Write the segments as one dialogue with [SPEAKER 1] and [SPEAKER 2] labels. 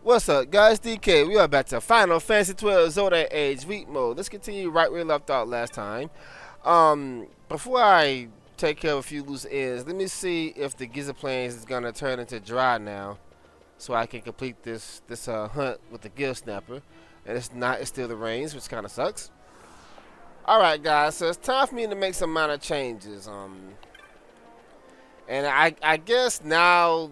[SPEAKER 1] What's up, guys? DK. We are back to Final Fantasy 12 Zodiac Age Week Mode. Let's continue right where we left off last time. Before I take care of a few loose ends, let me see if the Giza Plains is gonna turn into dry now, so I can complete this hunt with the Gill Snapper. And it's not; it's still the rains, which kind of sucks. All right, guys. So it's time for me to make some minor changes. And I guess now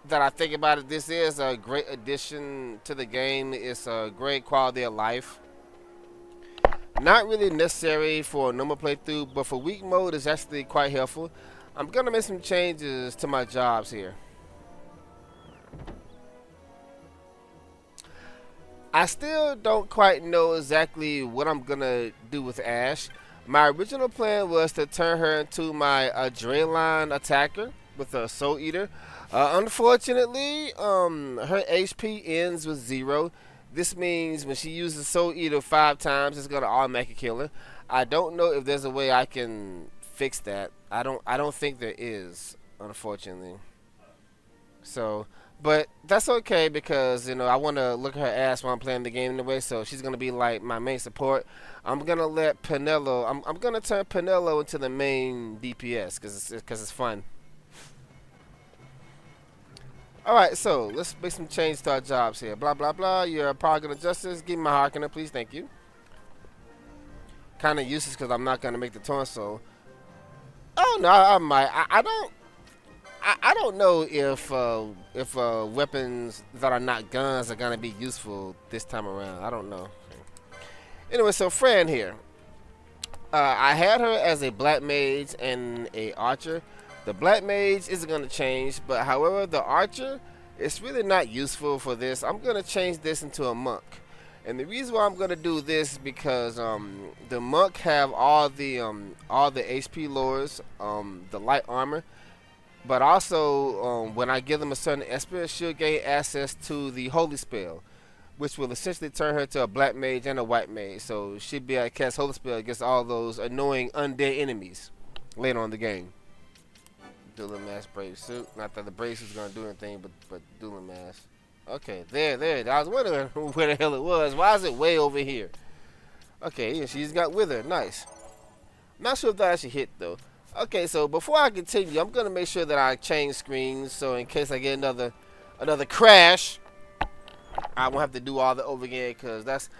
[SPEAKER 1] that I think about it, this is a great addition to the game. It's a great quality of life. Not really necessary for a normal playthrough, but for week mode, it's actually quite helpful. I'm gonna make some changes to my jobs here. I still don't quite know exactly what I'm gonna do with Ash. My original plan was to turn her into my Adrenaline attacker with a Soul Eater. Unfortunately, her HP ends with 0. This means when she uses Soul Eater 5 times, it's gonna automatically kill her. I don't know if there's a way I can fix that. I don't think there is, unfortunately. So, but that's okay because I want to look at her ass while I'm playing the game anyway. So she's gonna be like my main support. I'm gonna let Pinello. I'm gonna turn Pinello into the main DPS because it's fun. All right, so let's make some change to our jobs here. Blah blah blah. You're a Paragon of Justice. Give me my Harkener, please. Thank you. Kind of useless because I'm not gonna make the torso. Oh no, I might. I don't know if weapons that are not guns are gonna be useful this time around. I don't know. Anyway, so Fran here. I had her as a black mage and a archer. The black mage isn't gonna change, but however, the archer is really not useful for this. I'm gonna change this into a monk, and the reason why I'm gonna do this is because the monk have all the HP lowers, the light armor. But also, when I give them a certain esper, she'll gain access to the holy spell, which will essentially turn her to a black mage and a white mage. So she'll be able to cast holy spell against all those annoying undead enemies later on in the game. Dueling Mask Brave Suit. Not that the brave suit's gonna do anything, but Dueling Mask. Okay, there. I was wondering where the hell it was. Why is it way over here? Okay, yeah, she's got Wither. Nice. Not sure if that actually hit though. Okay, so before I continue, I'm gonna make sure that I change screens, so in case I get another crash, I won't have to do all that over again. Cause that's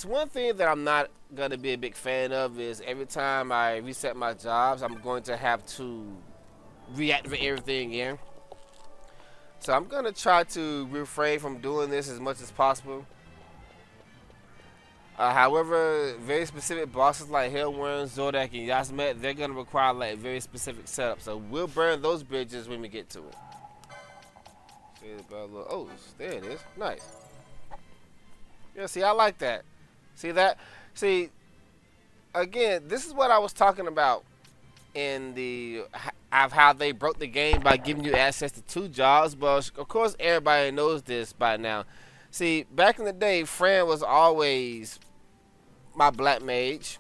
[SPEAKER 1] one thing that I'm not gonna be a big fan of is every time I reset my jobs, I'm going to have to reactivate everything again. So I'm gonna try to refrain from doing this as much as possible. However, very specific bosses like Hellworm, Zodiac, and Yasmet, they're gonna require like very specific setup. So we'll burn those bridges when we get to it. Oh, there it is. Nice. Yeah, see, I like that. See that? See, again, this is what I was talking about in the of how they broke the game by giving you access to 2 jobs. But of course, everybody knows this by now. See, back in the day, Fran was always my black mage,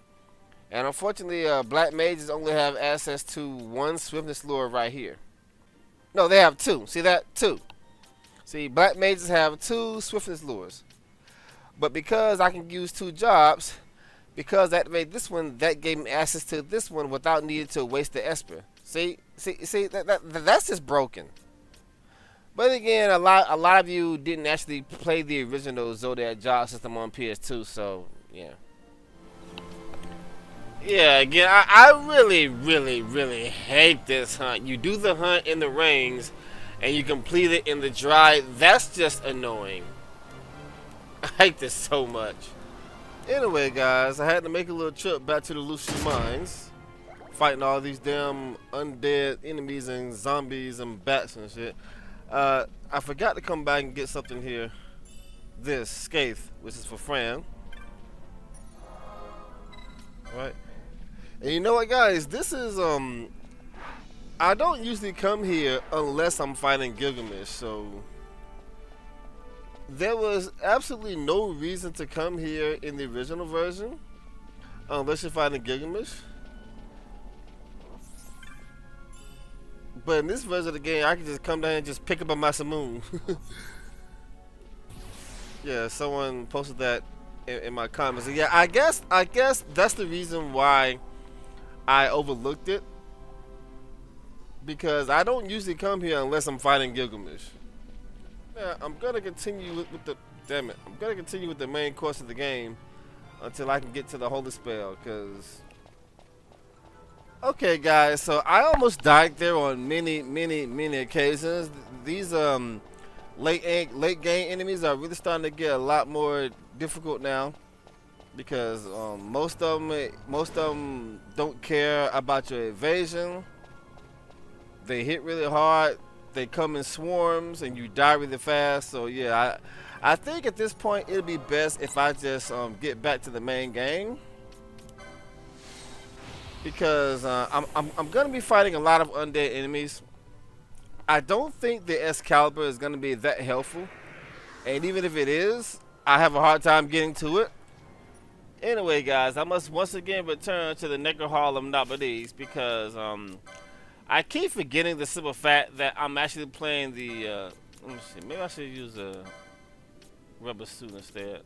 [SPEAKER 1] and unfortunately, black mages only have access to 1 swiftness lure right here. No, they have 2. See that? 2. See, black mages have 2 swiftness lures, but because I can use 2 jobs, because that made this one, that gave me access to this one without needing to waste the esper. See, that's just broken. But again, a lot of you didn't actually play the original Zodiac job system on PS2, so yeah. Yeah, again, I really hate this hunt. You do the hunt in the rains, and you complete it in the dry. That's just annoying. I hate this so much. Anyway, guys, I had to make a little trip back to the Lhusu Mines, fighting all these damn undead enemies and zombies and bats and shit. I forgot to come back and get something here. This Scathe, which is for Fran. Right. And you know what, guys? This is I don't usually come here unless I'm fighting Gilgamesh. So there was absolutely no reason to come here in the original version unless you're fighting Gilgamesh. But in this version of the game, I can just come down and just pick up a Masamune. Yeah, someone posted that in my comments. Yeah, I guess that's the reason why I overlooked it, because I don't usually come here unless I'm fighting Gilgamesh. Yeah, I'm gonna continue with the damn it. I'm gonna continue with the main course of the game until I can get to the holy spell. Cause okay, guys, so I almost died there on many occasions. These late game enemies are really starting to get a lot more difficult now, because most of them don't care about your evasion. They hit really hard. They come in swarms, and you die really fast. So yeah, I think at this point it'll be best if I just get back to the main game, because I'm gonna be fighting a lot of undead enemies. I don't think the Excalibur is gonna be that helpful, and even if it is, I have a hard time getting to it. Anyway, guys, I must once again return to the Necro Hall of Nobodies, because I keep forgetting the simple fact that I'm actually playing the. Let me see. Maybe I should use a rubber suit instead.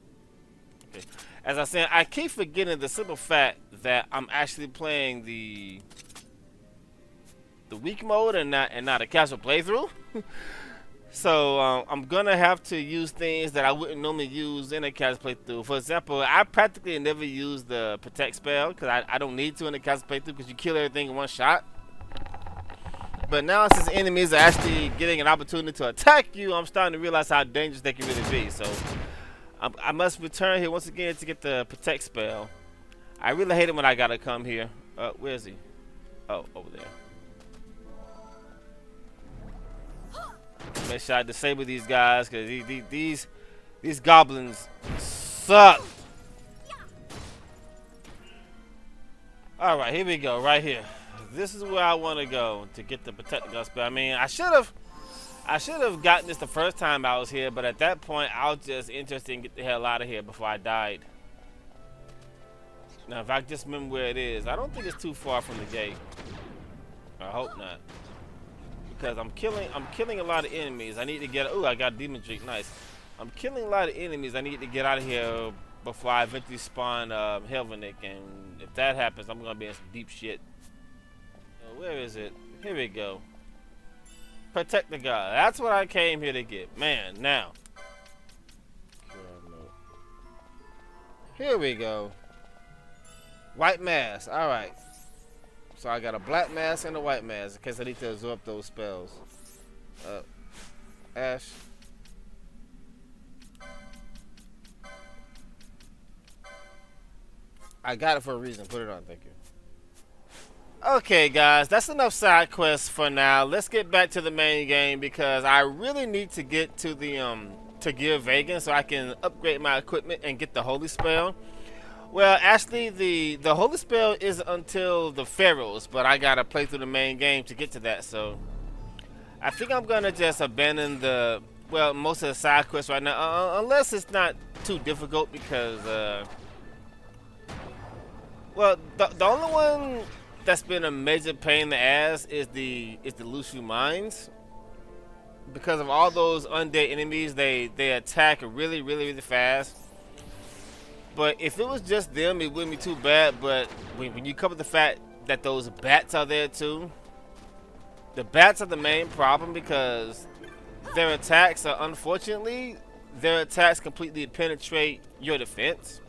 [SPEAKER 1] Okay. As I said, I keep forgetting the simple fact that I'm actually playing the weak mode and not a casual playthrough. So I'm gonna have to use things that I wouldn't normally use in a casual playthrough. For example, I practically never use the protect spell because I don't need to in a casual playthrough, because you kill everything in one shot. But now, since enemies are actually getting an opportunity to attack you, I'm starting to realize how dangerous they can really be. So I must return here once again to get the protect spell. I really hate it when I gotta come here. Where is he? Oh, over there. Make sure I disable these guys, because these goblins suck. Alright, here we go, right here. This is where I want to go to get the protect gun spell. I mean, I should have gotten this the first time I was here, but at that point I was just interested in get the hell out of here before I died. Now, if I just remember where it is, I don't think it's too far from the gate. I hope not. Because I'm killing a lot of enemies. I need to get. Oh, I got demon drink. Nice. I'm killing a lot of enemies. I need to get out of here before I eventually spawn Helvenik, and if that happens, I'm gonna be in some deep shit. Where is it? Here we go. Protect the god. That's what I came here to get. Man, now. Here we go. White mask. Alright. So I got a black mask and a white mask in case I need to absorb those spells. Ash. I got it for a reason. Put it on. Thank you. Okay, guys, that's enough side quests for now. Let's get back to the main game, because I really need to get to the to Gear Vegan so I can upgrade my equipment and get the holy spell. Well, actually, the holy spell is until the Pharaohs, but I gotta play through the main game to get to that. So I think I'm gonna just abandon most of the side quests right now, unless it's not too difficult, because the only one that's been a major pain in the ass is the Lhusu Mines, because of all those undead enemies. They attack really fast. But if it was just them, it wouldn't be too bad. But when you cover the fact that those bats are there too, the bats are the main problem, because their attacks are, unfortunately, their attacks completely penetrate your defense.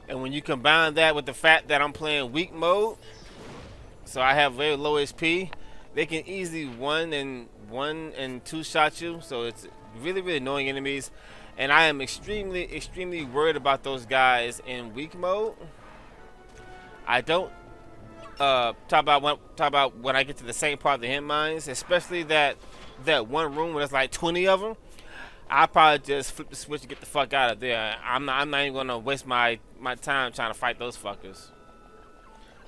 [SPEAKER 1] And when you combine that with the fact that I'm playing weak mode, so I have very low HP, they can easily one and two shot you. So it's really annoying enemies, and I am extremely worried about those guys in weak mode. I don't talk about when I get to the same part of the hidden mines, especially that one room where there's like 20 of them. I'll probably just flip the switch and get the fuck out of there. I'm not even gonna waste my time trying to fight those fuckers.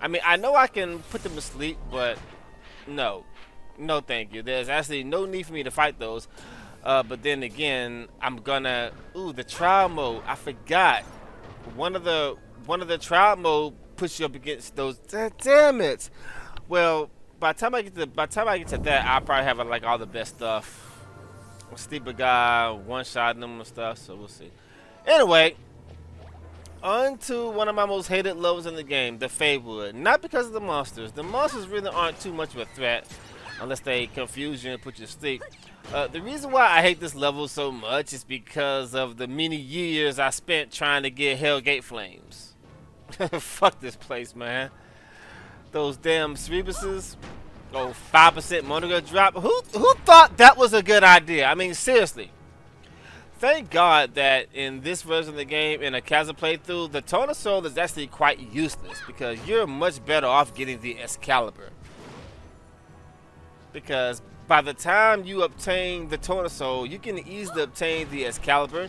[SPEAKER 1] I mean, I know I can put them to sleep, but no thank you. There's actually no need for me to fight those. But then again, I'm gonna the trial mode. I forgot one of the trial mode puts you up against those. Damn it. Well, by the time I get to that, I'll probably have like all the best stuff. Steeper guy one-shotting them and stuff, so we'll see. Anyway, on to one of my most hated levels in the game, the Feywood. Not because of the monsters. The monsters really aren't too much of a threat unless they confuse you and put you to sleep. The reason why I hate this level so much is because of the many years I spent trying to get Hellgate Flames. Fuck this place, man. Those damn Cerebuses. Oh, 5% monogram drop. Who thought that was a good idea? I mean, seriously. Thank God that in this version of the game, in a casual playthrough, the Toner Soul is actually quite useless because you're much better off getting the Excalibur. Because by the time you obtain the Toner Soul, you can easily obtain the Excalibur.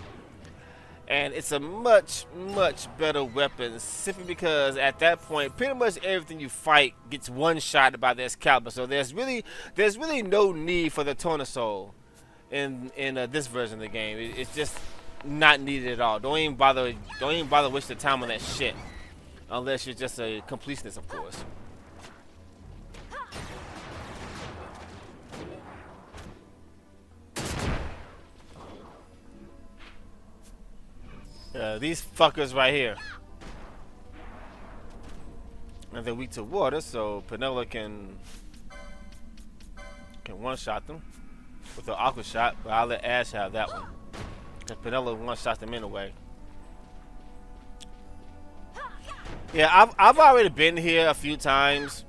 [SPEAKER 1] And it's a much, much better weapon simply because at that point, pretty much everything you fight gets one-shot by the Excalibur. So there's really no need for the Toner Soul in this version of the game. It's just not needed at all. Don't even bother wasting time on that shit, unless you're just a completionist, of course. These fuckers right here. And they're weak to water, so Penella can one-shot them with an aqua shot, but I'll let Ash have that one. Because Penella one-shots them anyway. Yeah, I've already been here a few times,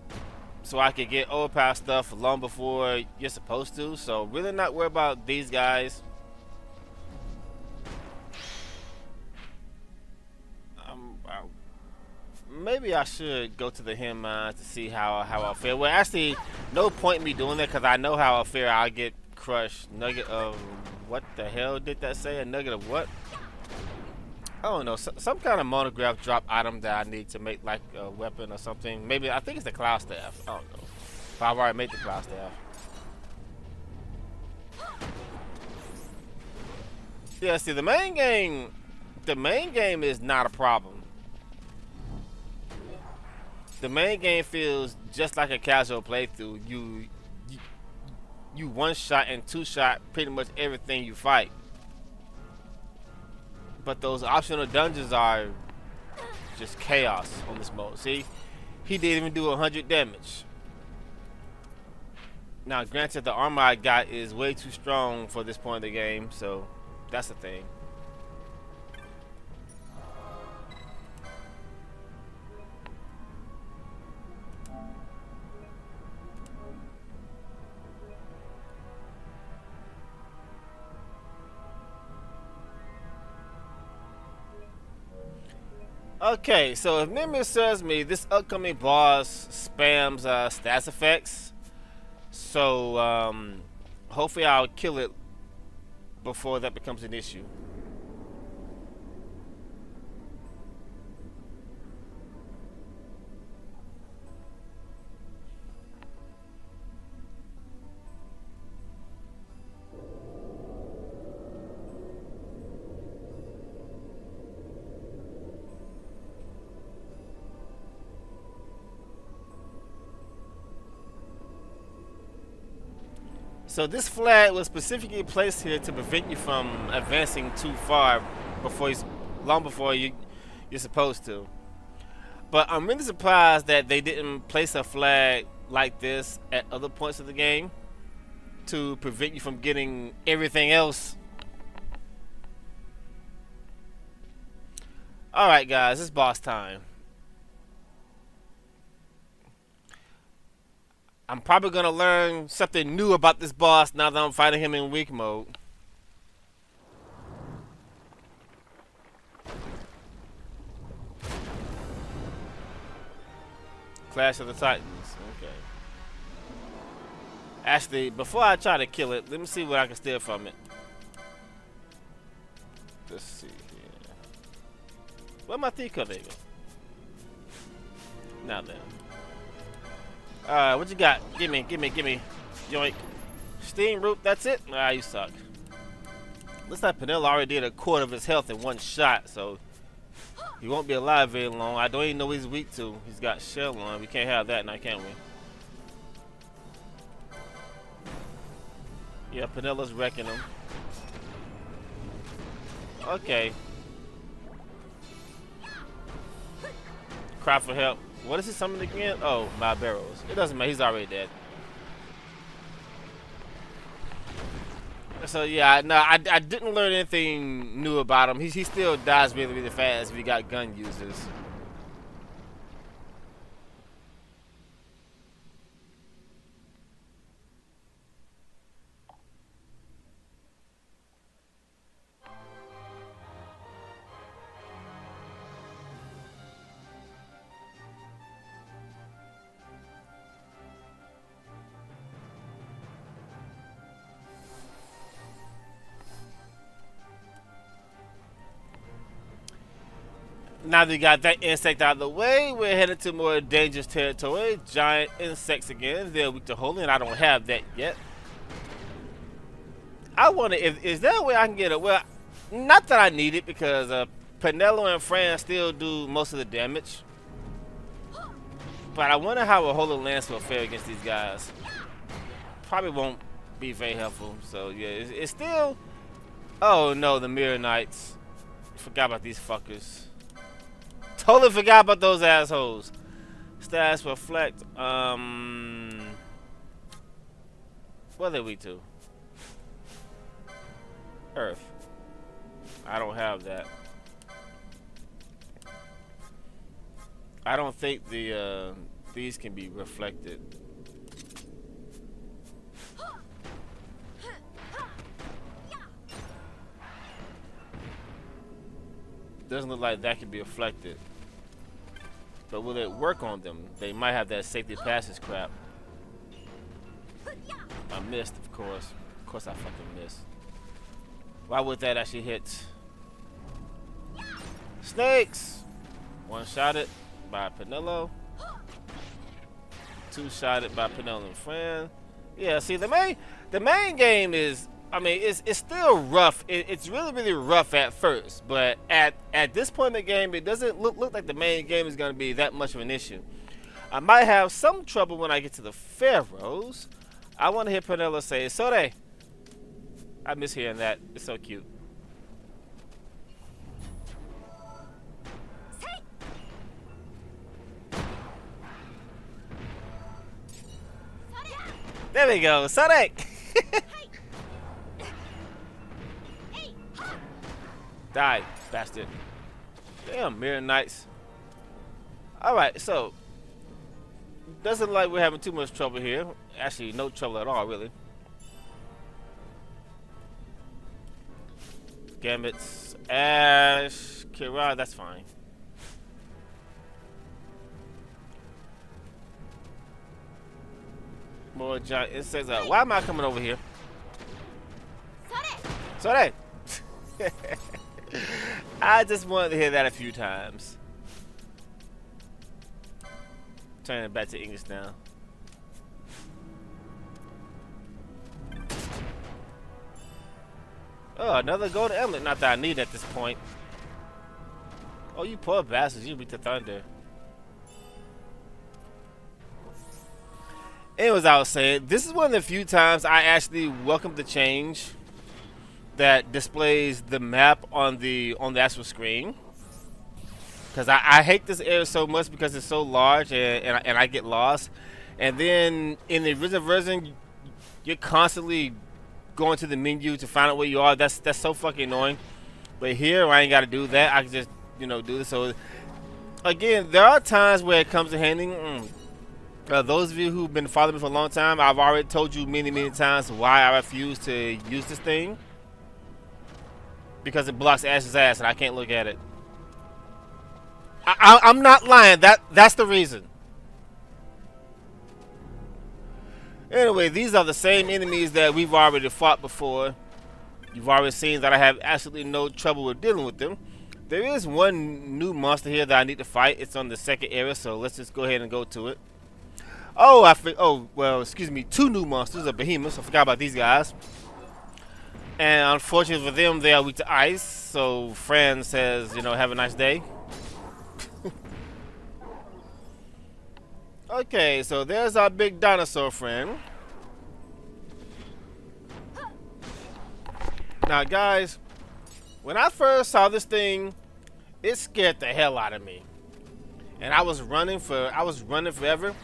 [SPEAKER 1] so I could get overpowered stuff long before you're supposed to. So really not worried about these guys. Maybe I should go to the Hem Mines to see how I'll fare. Well, actually, no point in me doing that because I know how I'll fare. I'll get crushed. Nugget of what the hell did that say? A nugget of what? I don't know. Some kind of monograph drop item that I need to make like a weapon or something. Maybe I think it's the Cloud Staff. I don't know. But I've already made the Cloud Staff. Yeah. See, the main game is not a problem. The main game feels just like a casual playthrough. You one-shot and two-shot pretty much everything you fight. But those optional dungeons are just chaos on this mode. See? He didn't even do 100 damage. Now, granted, the armor I got is way too strong for this point of the game, so that's the thing. Okay, so if memory serves me, this upcoming boss spams stats effects. So hopefully I'll kill it before that becomes an issue. So this flag was specifically placed here to prevent you from advancing too far long before you're supposed to. But I'm really surprised that they didn't place a flag like this at other points of the game to prevent you from getting everything else. Alright guys, it's boss time. I'm probably going to learn something new about this boss now that I'm fighting him in weak mode. Clash of the Titans. Okay. Actually, before I try to kill it, let me see what I can steal from it. Let's see here. Where's my thief cutter? Now then. What you got? Gimme. Yoink. Steam root, that's it? Ah, you suck. Looks like Penella already did a quarter of his health in one shot, so he won't be alive very long. I don't even know what he's weak to. He's got shell on. We can't have that now, can we? Yeah, Penelo's wrecking him. Okay. Cry for help. What is he summoning again? Oh, my barrels. It doesn't matter. He's already dead. So yeah, no, I didn't learn anything new about him. He still dies really, really fast if he got gun users. Now that we got that insect out of the way, we're headed to more dangerous territory. Giant insects again. They're weak to holy, and I don't have that yet. I wonder if is there a way I can get it? Well, not that I need it because Penelo and Fran still do most of the damage. But I wonder how a Holy Lance will fare against these guys. Probably won't be very helpful. So yeah, it's still. Oh no, the Mirror Knights. Forgot about these fuckers. Totally forgot about those assholes. Stats reflect. What are we to? Earth. I don't have that. I don't think the these can be reflected. Doesn't look like that can be reflected. But will it work on them? They might have that safety passage crap. I missed, of course. Of course I fucking missed. Why would that actually hit? Snakes! One-shotted by Penelo. Two-shotted by Penelo and Fran. Yeah, see, the main game is, I mean, it's still rough. It's really, really rough at first. But at this point in the game, it doesn't look like the main game is going to be that much of an issue. I might have some trouble when I get to the Pharaohs. I want to hear Penelo say, Sore. I miss hearing that. It's so cute. There we go. Sore. Die, bastard. Damn, Mirror Knights. Alright, so. Doesn't look like we're having too much trouble here. Actually, no trouble at all, really. Gambits, Ash, Kira, that's fine. More giant insects. Why am I coming over here? Sore! I just wanted to hear that a few times. Turning it back to English now. Oh, another golden emerald. Not that I need at this point. Oh, you poor bastards. You beat the thunder. Anyways, I was saying, this is one of the few times I actually welcome the change that displays the map on the actual screen. Because I hate this area so much because it's so large and I get lost. And then in the original version, you're constantly going to the menu to find out where you are. That's so fucking annoying. But here, I ain't got to do that. I can just, do this. So, again, there are times where it comes to handling. Those of you who've been following me for a long time, I've already told you many, many times why I refuse to use this thing. Because it blocks Ash's ass and I can't look at it. I'm not lying. That's the reason. Anyway, these are the same enemies that we've already fought before. You've already seen that I have absolutely no trouble with dealing with them. There is one new monster here that I need to fight. It's on the second area, so let's just go ahead and go to it. Oh, well, excuse me. Two new monsters, a behemoth. I forgot about these guys. And unfortunately for them, they are weak to ice. So Fran says, have a nice day. Okay, so there's our big dinosaur friend. Now, guys, when I first saw this thing, it scared the hell out of me, and I was running forever,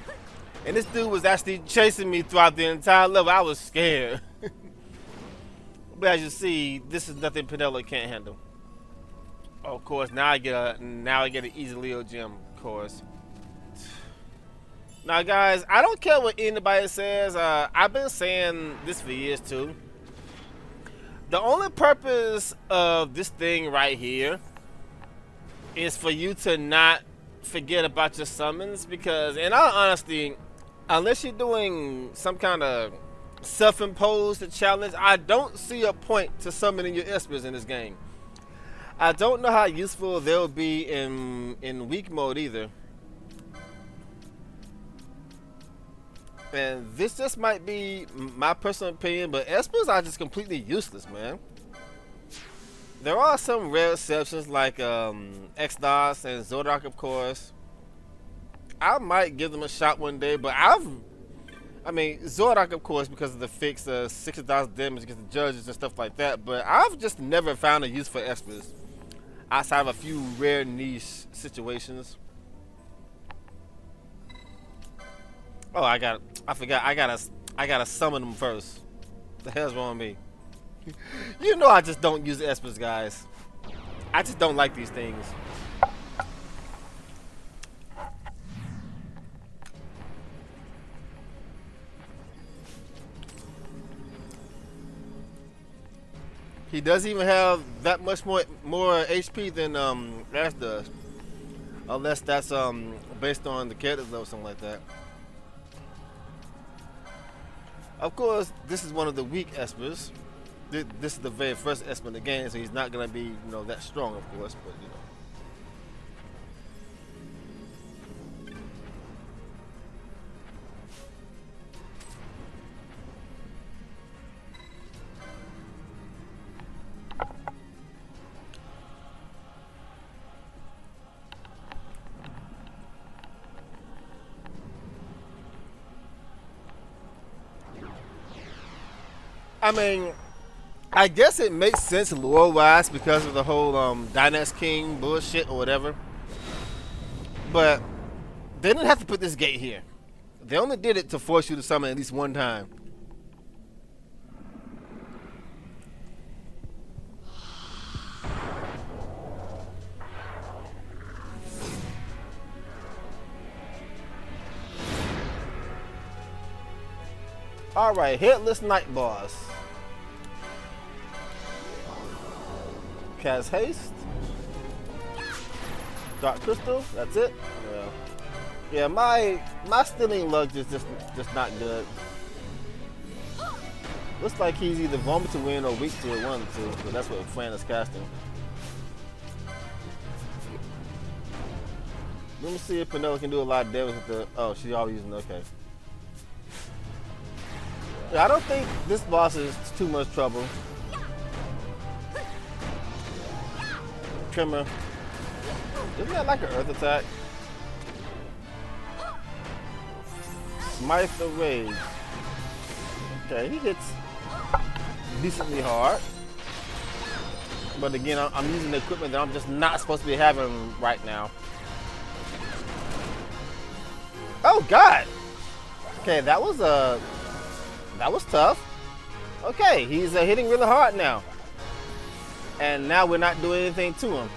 [SPEAKER 1] and this dude was actually chasing me throughout the entire level. I was scared. But as you see, this is nothing Penelope can't handle. Of course, now I get an easy Leo gem, of course. Now, guys, I don't care what anybody says. I've been saying this for years too. The only purpose of this thing right here is for you to not forget about your summons, because in all honesty, unless you're doing some kind of self-imposed challenge, I don't see a point to summoning your espers in this game. I don't know how useful they'll be in weak mode either. And this just might be my personal opinion, but espers are just completely useless, man. There are some rare exceptions like Xdos and Zodiac, of course. I might give them a shot one day, but I mean, Zodiac, of course, because of the fix 60,000 damage against the judges and stuff like that, but I've just never found a use for espers outside of a few rare niche situations. Oh, I gotta summon them first. What the hell's wrong with me? You know I just don't use espers, guys. I just don't like these things. He doesn't even have that much more HP than Ash does, unless that's based on the character's level or something like that. Of course, this is one of the weak espers. This is the very first esper in the game, so he's not gonna be, that strong, of course. But I mean, I guess it makes sense lore-wise because of the whole Dynex King bullshit or whatever. But they didn't have to put this gate here. They only did it to force you to summon at least one time. Alright, Headless Night Boss. Cast Haste. Dark Crystal, that's it. Yeah, my stealing luck is just not good. Looks like he's either Vomit to win or Weak to it, one or two, but that's what Fran is casting. Let me see if Penelope can do a lot of damage with the... Oh, she's already using... Okay. Yeah, I don't think this boss is too much trouble. Trimmer. Isn't that like an earth attack? Smite the Rage. Okay, he hits decently hard. But again, I'm using the equipment that I'm just not supposed to be having right now. Oh God! Okay, that was tough. Okay, he's hitting really hard now. And now we're not doing anything to him.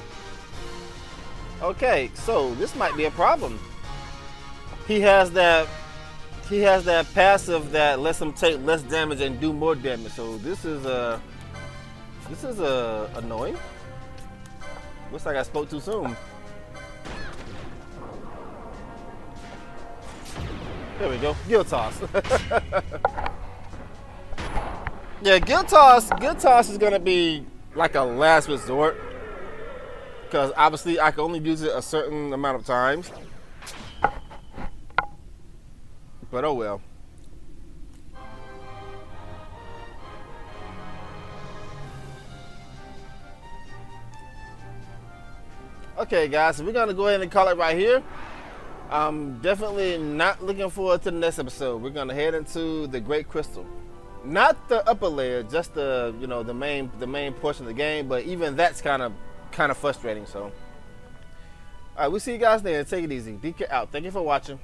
[SPEAKER 1] Okay, so this might be a problem. He has that passive that lets him take less damage and do more damage. So this is annoying. Looks like I spoke too soon. There we go. Guild Toss. Yeah, Guild Toss is gonna be like a last resort, because obviously I can only use it a certain amount of times. But oh well. Okay guys, so we're gonna go ahead and call it right here. I'm definitely not looking forward to the next episode. We're gonna head into the Great Crystal. Not the upper layer, just the the main portion of the game. But even that's kind of frustrating. So, all right, we'll see you guys there. Take it easy. DK out. Thank you for watching.